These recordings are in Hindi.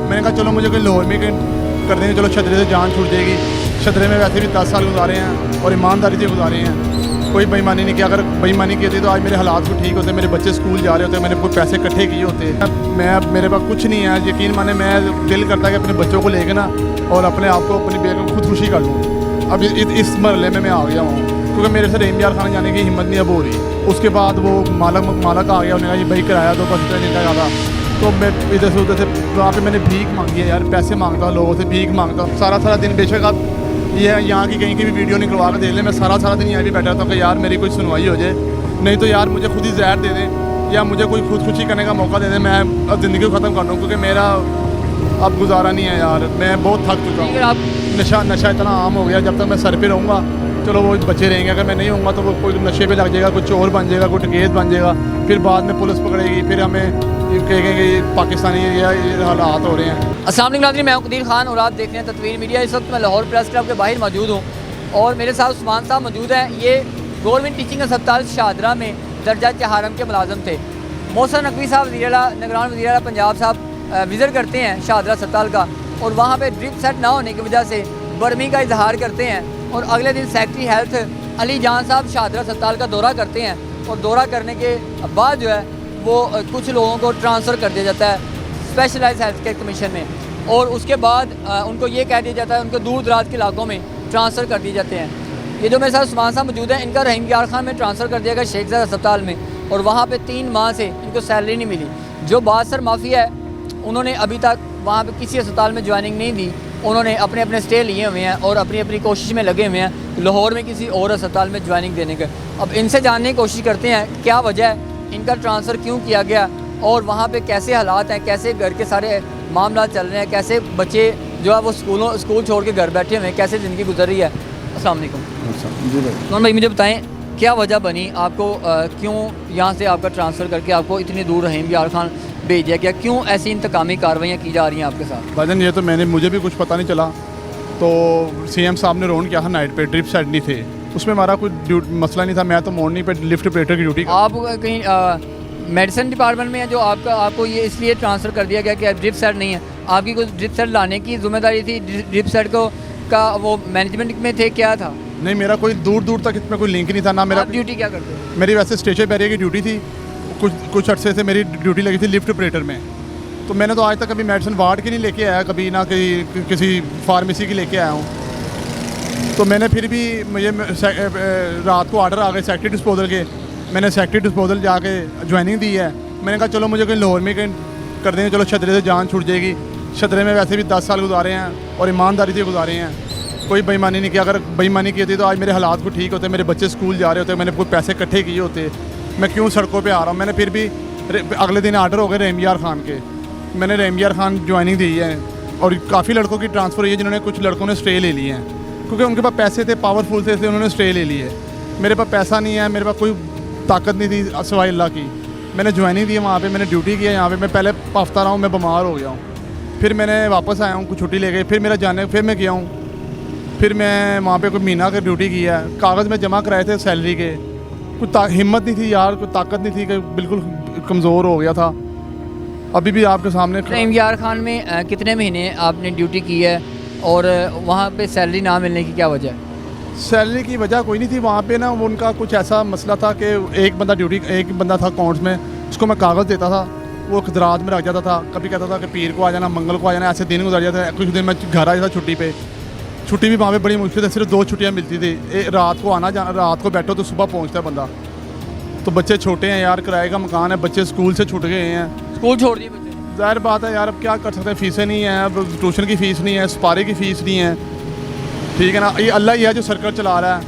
मैंने कहा चलो मुझे कोई लाहौर में कर देंगे, चलो छतरे से जान छूट जाएगी। छतरे में वैसे भी 10 साल गुजारे हैं और ईमानदारी से गुजारे हैं, कोई बेईमानी नहीं किया। अगर बेईमानी की थी तो आज मेरे हालात भी ठीक होते, मेरे बच्चे स्कूल जा रहे होते, मैंने कोई पैसे इकट्ठे किए होते। मैं मेरे पास कुछ नहीं है, यकीन माने मैं दिल करता है कि अपने बच्चों को लेकर ना और अपने आप को अपनी बेगम खुदकुशी कर लूँ। अब इस मरहले में मैं आ गया हूँ क्योंकि मेरे से रहीम यार खान जाने की हिम्मत नहीं अब हो रही। उसके बाद वो मालक आ गया, उन्होंने कहा ये भाई किराया दो, बस नहीं का ज़्यादा। तो मैं इधर से उधर से वहाँ पे मैंने भीख मांगी है यार, पैसे मांगता हूँ लोगों से, भीख मांगता हूँ सारा दिन। बेशक आप ये यहाँ की कहीं की भी वीडियो निकलवा कर देख लें, मैं सारा दिन यहाँ भी बैठा था कि यार मेरी कोई सुनवाई हो जाए, नहीं तो यार मुझे खुद ही जहर दे दें या मुझे कोई खुदकुशी करने का मौका दे दें, मैं अब ज़िंदगी को ख़त्म कर दूँ क्योंकि मेरा अब गुजारा नहीं है यार। मैं बहुत थक चुका हूँ। नशा इतना आम हो गया, जब तक मैं सर पे रहूँगा चलो वो बच्चे रहेंगे, अगर मैं नहीं होऊंगा तो वो कोई नशे पे लग जाएगा, कोई चोर बन जाएगा, कोई डकैत बन जाएगा, फिर बाद में पुलिस पकड़ेगी, फिर हमें कहेंगे कि पाकिस्तानी ये हालात हो रहे हैं। अस्सलाम वालेकुम नाज़रीन, मैं कदीर खान और आप देख रहे हैं तत्वीर मीडिया। इस वक्त मैं लाहौर प्रेस क्लब के बाहर मौजूद हूँ और मेरे साथ उस्मान साहब मौजूद हैं। ये गवर्नमेंट टीचिंग अस्पताल शाहदरा में दर्जा चहारम के मुलाजम थे। मोहसिन नकवी साहब निगरान वज़ीर आला पंजाब साहब विज़िट करते हैं शाहदरा अस्पताल का और वहाँ पर ड्रिप सेट ना होने की वजह से बर्मी का इजहार करते हैं और अगले दिन सेक्रेटरी हेल्थ अली जान साहब शाहदरा अस्पताल का दौरा करते हैं और दौरा करने के बाद जो है वो कुछ लोगों को ट्रांसफ़र कर दिया जाता है स्पेशलाइज्ड हेल्थ केयर कमीशन में और उसके बाद उनको ये कह दिया जाता है उनको दूर दराज के इलाकों में ट्रांसफ़र कर दिए जाते हैं। ये जो मेरे साथ उस्मान साहब मौजूद हैं, इनका रहीम यार खान में ट्रांसफ़र कर दिया गया शेख ज़ायद अस्पताल में और वहाँ पर 3 माह से इनको सैलरी नहीं मिली। जो बासर माफिया है उन्होंने अभी तक वहाँ पर किसी अस्पताल में ज्वाइनिंग नहीं दी, उन्होंने अपने अपने स्टे लिए हुए हैं और अपनी कोशिश में लगे हुए हैं लाहौर में किसी और अस्पताल में ज्वाइनिंग देने का। अब इनसे जानने की कोशिश करते हैं क्या वजह है, इनका ट्रांसफ़र क्यों किया गया और वहाँ पे कैसे हालात हैं, कैसे घर के सारे मामला चल रहे हैं, कैसे बच्चे जो है वो स्कूल छोड़ के घर बैठे हुए हैं, कैसे ज़िंदगी गुजर रही है। अस्सलाम वालेकुम। जी भाई मुझे बताएँ क्या वजह बनी आपको, क्यों यहाँ से आपका ट्रांसफ़र करके आपको इतनी दूर रहीम यार खान भेज दिया गया, क्यों ऐसी इंतकामी कार्रवाइयाँ की जा रही हैं आपके साथ? भाईजान ये तो मुझे भी कुछ पता नहीं चला, तो सीएम साहब ने रोन किया था नाइट पे, ड्रिप सेट नहीं थे, उसमें हमारा कोई मसला नहीं था। मैं तो मॉर्निंग पे लिफ्ट ऑपरेटर की ड्यूटी। आप कहीं मेडिसिन डिपार्टमेंट में है जो आपको ये इसलिए ट्रांसफ़र कर दिया गया कि ड्रिप सेट नहीं है, आपकी कोई ड्रिप सेट लाने की जिम्मेदारी थी, ड्रिप सेट का वो मैनेजमेंट में थे, क्या था? नहीं, मेरा कोई दूर तक इसमें कोई लिंक नहीं था ना। मेरा ड्यूटी क्या करते थे? मेरी वैसे स्टेशन बैरियर की ड्यूटी थी, कुछ अर्से से मेरी ड्यूटी लगी थी लिफ्ट ऑपरेटर में। तो मैंने तो आज तक कभी मेडिसिन वार्ड की नहीं लेके आया, कभी ना किसी फार्मेसी की लेके आया हूँ। तो मैंने फिर भी मुझे रात को ऑर्डर आ गए सेक्रेटरी डिस्पोजल के, मैंने सेक्रेटरी डिस्पोजल जाके ज्वाइनिंग दी है। मैंने कहा चलो मुझे कोई लाहौर में कर देंगे, चलो छतरे से जान छूट जाएगी। छतरे में वैसे भी 10 साल गुजारे हैं और ईमानदारी से गुजारे हैं, कोई बेईमानी नहीं किया। अगर बेईमानी की थी तो आज मेरे हालात भी ठीक होते, मेरे बच्चे स्कूल जा रहे होते, मैंने कोई पैसे इकट्ठे किए होते, मैं क्यों सड़कों पे आ रहा हूँ। मैंने फिर भी अगले दिन ऑर्डर हो गए रहीम यार खान के, मैंने रहीम यार खान ज्वाइनिंग दी है और काफ़ी लड़कों की ट्रांसफ़र हुई है, जिन्होंने कुछ लड़कों ने स्टे ले लिए हैं क्योंकि उनके पास पैसे थे, पावरफुल थे, उन्होंने स्टे ले लिए। मेरे पास पैसा नहीं है, मेरे पास कोई ताकत नहीं थी सिवाय अल्लाह की। मैंने ज्वाइनिंग दी है वहाँ पे, मैंने ड्यूटी किया यहाँ पे। मैं पहले हफ्ता रहा हूँ, मैं बीमार हो गया हूँ, फिर मैंने वापस आया हूँ, कुछ छुट्टी ले गई, फिर मैं गया हूँ, फिर मैं वहाँ पे कोई महीना का ड्यूटी किया है, कागज़ में जमा कराए थे सैलरी के। कुछ हिम्मत नहीं थी यार, कोई ताकत नहीं थी, कि बिल्कुल कमज़ोर हो गया था। अभी भी आपके सामने रहीम यार खान में कितने महीने आपने ड्यूटी की है और वहाँ पे सैलरी ना मिलने की क्या वजह है? सैलरी की वजह कोई नहीं थी वहाँ पे ना, उनका कुछ ऐसा मसला था कि एक बंदा था अकाउंट्स में, उसको मैं कागज़ देता था, वो खदरात में रख जाता था, कभी कहता था कि पीर को आ जाना, मंगल को आ जाना, ऐसे दिन गुजर जाते। कुछ दिन मैं घर आ जाता छुट्टी भी वहाँ पे बड़ी मुश्किल है, सिर्फ 2 छुट्टियाँ मिलती थी। रात को रात को बैठो तो सुबह पहुँचता है बंदा। तो बच्चे छोटे हैं यार, किराए का मकान है, बच्चे स्कूल से छूट गए हैं, स्कूल छोड़ दिए बच्चे। ज़ाहिर बात है यार, अब क्या कर सकते हैं, फ़ीसें नहीं हैं, अब ट्यूशन की फ़ीस नहीं है, सपारे की फ़ीस नहीं है, ठीक है ना। ये अल्लाह ही है जो सर्कल चला रहा है।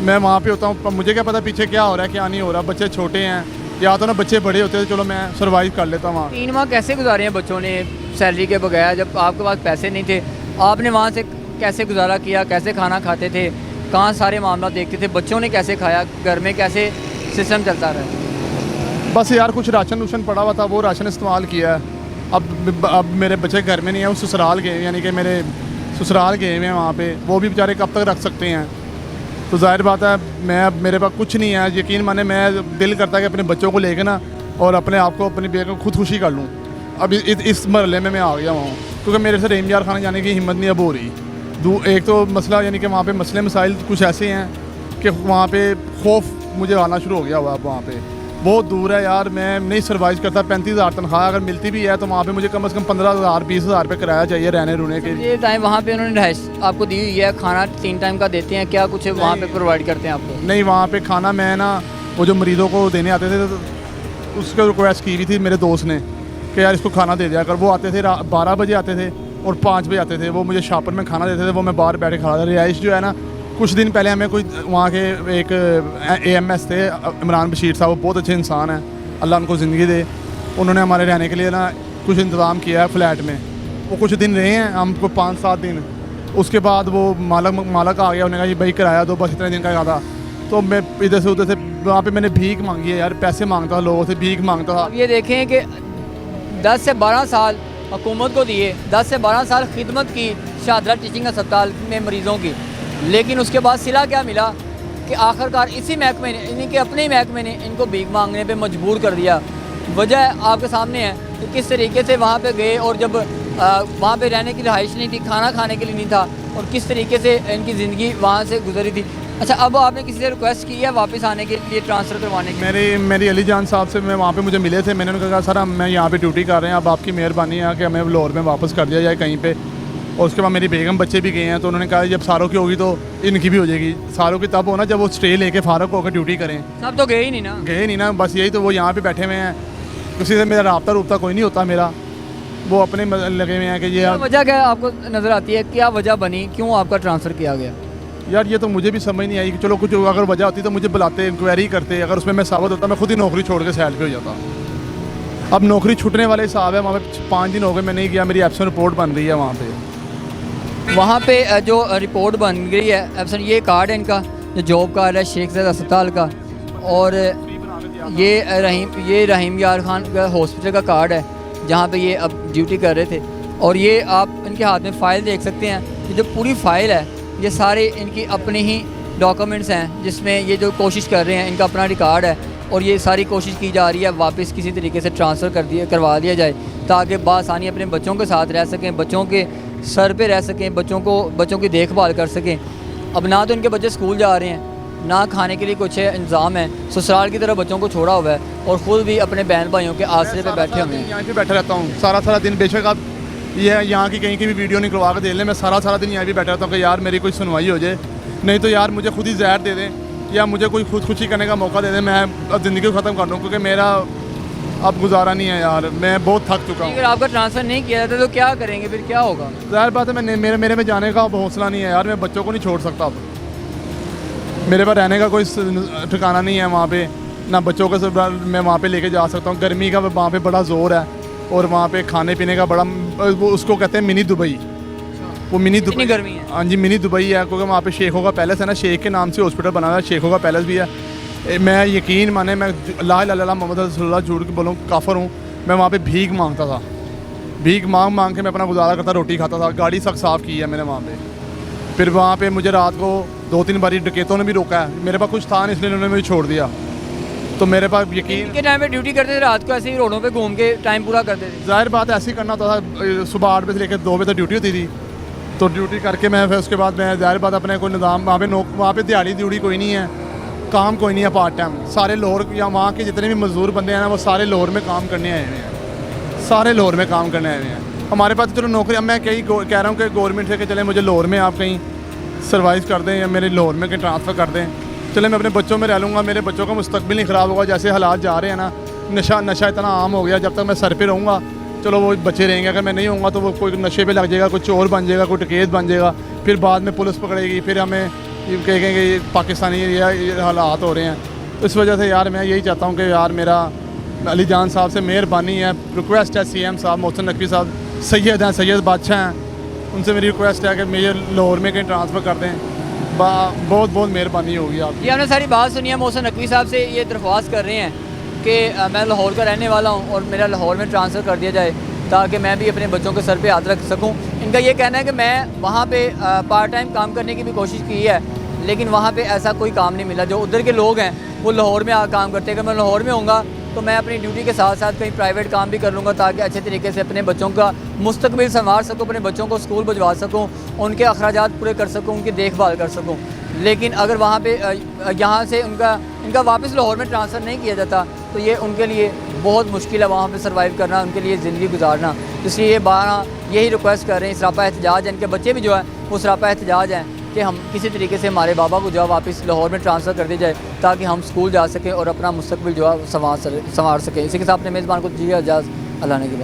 मैं वहाँ पे होता हूँ, मुझे क्या पता पीछे क्या हो रहा है क्या नहीं हो रहा। बच्चे छोटे हैं, या तो ना बच्चे बड़े होते हैं, चलो मैं सर्वाइव कर लेता हूँ वहाँ। 3 माह कैसे गुजारे हैं बच्चों ने सैलरी के बगैर, जब आपके पास पैसे नहीं थे? आपने वहाँ से कैसे गुजारा किया, कैसे खाना खाते थे, कहाँ सारे मामला देखते थे, बच्चों ने कैसे खाया, घर में कैसे सिस्टम चलता रहा? बस यार कुछ राशन पड़ा हुआ था, वो राशन इस्तेमाल किया है। अब मेरे बच्चे घर में नहीं है, वो ससुराल गए, यानी कि मेरे ससुराल गए हुए हैं वहाँ पे, वो भी बेचारे कब तक रख सकते हैं। तो जाहिर बात है मेरे पास कुछ नहीं है, यकीन माने मैं दिल करता है कि अपने बच्चों को लेकर ना और अपने आप को अपनी बेगम खुदकुशी कर लूँ। अब इस मरहले में मैं आ गया हूँ क्योंकि मेरे से रहीम यार खाना जाने की हिम्मत नहीं अब हो रही। एक तो मसला यानी कि वहाँ पे मसले मसाइल कुछ ऐसे हैं कि वहाँ पे खौफ मुझे आना शुरू हो गया हुआ अब वहाँ पे बहुत दूर है यार, मैं नहीं सर्वाइव करता। 35,000 तनख्वाह अगर मिलती भी है तो वहाँ पे मुझे कम से कम 15,000 20,000 रुपये किराया चाहिए रहने रुने के लिए। ये टाइम वहाँ पे उन्होंने रहाइश आपको दी हुई है, खाना 3 टाइम का देते हैं, क्या कुछ वहाँ पे प्रोवाइड करते हैं आपको? नहीं, वहाँ पे खाना मैं ना वो जो मरीज़ों को देने आते थे तो उसके रिक्वेस्ट की हुई थी मेरे दोस्त ने कि यार इसको खाना दे दिया कर। वो आते थे 12 बजे आते थे और 5 बजे आते थे, वो मुझे शापर में खाना देते थे, वो मैं बाहर बैठे खा था। रिहाइश जो है ना, कुछ दिन पहले हमें कोई वहाँ के एक AMS थे इमरान बशीर साहब, वो बहुत अच्छे इंसान हैं, अल्लाह उनको ज़िंदगी दे। उन्होंने हमारे रहने के लिए ना कुछ इंतज़ाम किया है फ्लैट में। वो कुछ दिन रहे हैं हमको 5-7 दिन, उसके बाद वो मालक आ गया, उन्होंने कहा ये भाई किराया दो, बस इतने दिन का था। तो मैं इधर से उधर से वहाँ पे मैंने भीख मांगी है यार, पैसे मांगता था लोगों से, भीख मांगता था। अब ये देखें कि 10 से 12 साल हुकूमत को दिए, 10 से 12 साल खिदमत की शाहदरा टीचिंग अस्पताल में मरीज़ों की, लेकिन उसके बाद सिला क्या मिला कि आखिरकार इसी महकमे ने, इनके अपने ही महकमे ने इनको भीख मांगने पे मजबूर कर दिया। वजह आपके सामने है कि किस तरीके से वहाँ पे गए और जब वहाँ पे रहने की रहाइश नहीं थी, खाना खाने के लिए नहीं था, और किस तरीके से इनकी ज़िंदगी वहाँ से गुजरी थी। अच्छा, अब आपने किसी से रिक्वेस्ट की है वापस आने के लिए, ट्रांसफ़र करवाने की? मेरी अली जान साहब से मैं वहाँ पे मुझे मिले थे, मैंने उनको कहा सर मैं यहाँ पे ड्यूटी कर रहे हैं, अब आपकी मेहरबानी है कि हमें लाहौर में वापस कर दिया जाए कहीं पे। और उसके बाद मेरी बेगम बच्चे भी गए हैं, तो उन्होंने कहा जब सारों की होगी तो इनकी भी हो जाएगी। सारों की तब हो ना जब वो स्टे लेके फारग होकर ड्यूटी करें। सब तो गए ही नहीं ना? गए नहीं ना, बस यही तो, वो यहाँ पे बैठे हुए हैं, किसी से मेरा रब्ता कोई नहीं होता मेरा, वो अपने लगे हुए हैं कि ये वजह क्या आपको नज़र आती है, क्या वजह बनी, क्यों आपका ट्रांसफ़र किया गया? यार ये तो मुझे भी समझ नहीं आई कि चलो कुछ अगर वजह होती तो मुझे बुलाते, इंक्वायरी करते, अगर उसमें मैं साबित होता मैं खुद ही नौकरी छोड़ के साइड पे हो जाता। अब नौकरी छूटने वाले हिसाब है, वहाँ पे 5 दिन हो गए मैं नहीं गया, मेरी एब्सेंट रिपोर्ट बन रही है वहाँ पे जो रिपोर्ट बन गई है एब्सेंट, ये कार्ड है इनका, जो जॉब कार्ड है शेख ज़ैद अस्पताल का, और ये रहीम यार खान का हॉस्पिटल का कार्ड है जहाँ पे ये अब ड्यूटी कर रहे थे। और ये आप इनके हाथ में फ़ाइल देख सकते हैं, ये जो पूरी फ़ाइल है ये सारे इनकी अपने ही डॉक्यूमेंट्स हैं, जिसमें ये जो कोशिश कर रहे हैं इनका अपना रिकॉर्ड है, और ये सारी कोशिश की जा रही है वापस किसी तरीके से ट्रांसफ़र करवा दिया जाए ताकि बासानी अपने बच्चों के साथ रह सकें, बच्चों के सर पे रह सकें, बच्चों की देखभाल कर सकें। अब ना तो इनके बच्चे स्कूल जा रहे हैं, ना खाने के लिए कुछ इंतज़ाम है, ससुराल की तरफ बच्चों को छोड़ा हुआ है, और ख़ुद भी अपने बहन भाइयों के आसरे पे बैठे हुए हैं। यहाँ पे बैठा रहता हूँ सारा दिन, बेशक आप ये यहाँ की कहीं की भी वीडियो निकलवा के दे लें, मैं सारा दिन यहाँ भी बैठा रहता हूँ कि यार मेरी कोई सुनवाई हो जाए, नहीं तो यार मुझे खुद ही जहर दे दें या मुझे कोई खुदकुशी करने का मौका दे दें, मैं अब ज़िंदगी को ख़त्म कर दूँ, क्योंकि मेरा अब गुजारा नहीं है यार, मैं बहुत थक चुका हूँ। अगर आपका ट्रांसफ़र नहीं किया जाता तो क्या करेंगे, फिर क्या होगा? ज़ाहिर बात है मेरे में जाने का अब हौसला नहीं है यार, मैं बच्चों को नहीं छोड़ सकता अब, मेरे पास रहने का कोई ठिकाना नहीं है वहाँ पे, ना बच्चों को मैं वहाँ पे लेके जा सकता हूँ। गर्मी का वहाँ पे बड़ा ज़ोर है, और वहाँ पे खाने पीने का बड़ा, वो उसको कहते हैं मिनी दुबई, वो मिनी दुबई गर्मी है। हाँ जी, मिनी दुबई है, क्योंकि वहाँ पे शेखों का पैलेस है ना, शेख के नाम से हॉस्पिटल बना हुआ है, शेखों का पैलेस भी है। मैं यकीन माने, मैं ला इलाहा मोहम्मद रसूलुल्लाह झूठ के बोलूँ काफ़र हूँ, मैं वहाँ पे भीख मांगता था, भीख मांग के मैं अपना गुजारा करता, रोटी खाता था, गाड़ी सख्त साफ़ की है मैंने वहाँ पे। फिर वहाँ पे मुझे रात को 2-3 बारी डकैतों ने भी रोका है, मेरे पास कुछ था नहीं इसलिए उन्होंने मुझे छोड़ दिया। तो मेरे पास यकीन के टाइम पे ड्यूटी करते थे, रात को ऐसे ही रोडों पे घूम के टाइम पूरा करते थे? ज़ाहिर बात ऐसे ही करना होता था, सुबह 8 बजे से लेकर 2 बजे तक ड्यूटी होती थी, तो ड्यूटी करके मैं फिर उसके बाद मैं ज़ाहिर बात अपने कोई निज़ाम वहाँ पे दिहाड़ी कोई नहीं है, काम कोई नहीं है पार्ट टाइम, सारे लाहौर या वहाँ के जितने भी मजदूर बंदे हैं ना वो सारे लाहौर में काम करने आए हुए हैं, सारे लाहौर में काम करने आए हुए हैं। हमारे पास चलो नौकरी, अब मैं कह रहा हूँ कि गवर्नमेंट से कि चले मुझे लाहौर में आप कहीं सर्वाइव कर दें या मेरे लाहौर में कहीं ट्रांसफ़र कर दें, चले मैं अपने बच्चों में रह लूँगा, मेरे बच्चों का मुस्तकबिल नहीं ख़राब होगा। जैसे हालात जा रहे हैं ना, नशा इतना आम हो गया, जब तक मैं सर पे रहूँगा चलो वो बच्चे रहेंगे, अगर मैं नहीं होऊंगा तो वो कोई नशे पे लग जाएगा, कोई चोर बन जाएगा, कोई डकैत बन जाएगा, फिर बाद में पुलिस पकड़ेगी, फिर हमें कहेंगे ये पाकिस्तानी ये हालात हो रहे हैं। तो इस वजह से यार मैं यही चाहता हूँ कि यार मेरा अली जान साहब से मेहरबानी है, रिक्वेस्ट है, CM साहब मोहसिन नकवी साहब सैयद हैं, सैयद बादशाह हैं, उनसे मेरी रिक्वेस्ट है कि मुझे लाहौर में कहीं ट्रांसफ़र कर दें, बहुत बहुत मेहरबानी होगी आपकी। ये हमने सारी बात सुनी है, मोहसिन नकवी साहब से ये दरख्वास्त कर रहे हैं कि मैं लाहौर का रहने वाला हूँ और मेरा लाहौर में ट्रांसफ़र कर दिया जाए ताकि मैं भी अपने बच्चों के सर पे हाथ रख सकूँ। इनका ये कहना है कि मैं वहाँ पे पार्ट टाइम काम करने की भी कोशिश की है, लेकिन वहाँ पे ऐसा कोई काम नहीं मिला। जो उधर के लोग हैं वो लाहौर में काम करते हैं, अगर मैं लाहौर में होऊंगा तो मैं अपनी ड्यूटी के साथ साथ कहीं प्राइवेट काम भी कर लूँगा ताकि अच्छे तरीके से अपने बच्चों का मुस्तकबिल संवार सकूँ, अपने बच्चों को स्कूल भिजवा सकूँ, उनके अखराजात पूरे कर सकूँ, उनकी देखभाल कर सकूँ। लेकिन अगर वहाँ पे यहाँ से इनका वापस लाहौर में ट्रांसफ़र नहीं किया जाता तो ये उनके लिए बहुत मुश्किल है वहाँ पे सर्वाइव करना, उनके लिए ज़िंदगी गुजारना। इसलिए ये बारह यही रिक्वेस्ट कर रहे हैं, सरापा एहतजाज है, इनके बच्चे भी जो है वो सरापा एहतजाज हैं कि हम किसी तरीके से हमारे बाबा को जो है वापस लाहौर में ट्रांसफ़र कर दी जाए ताकि हम स्कूल जा सकें और अपना मुस्तकबिल जो है संवार सकें। इसी के साथ अपने मेज़बान को दीजिए इजाज़त। अल्लाह ने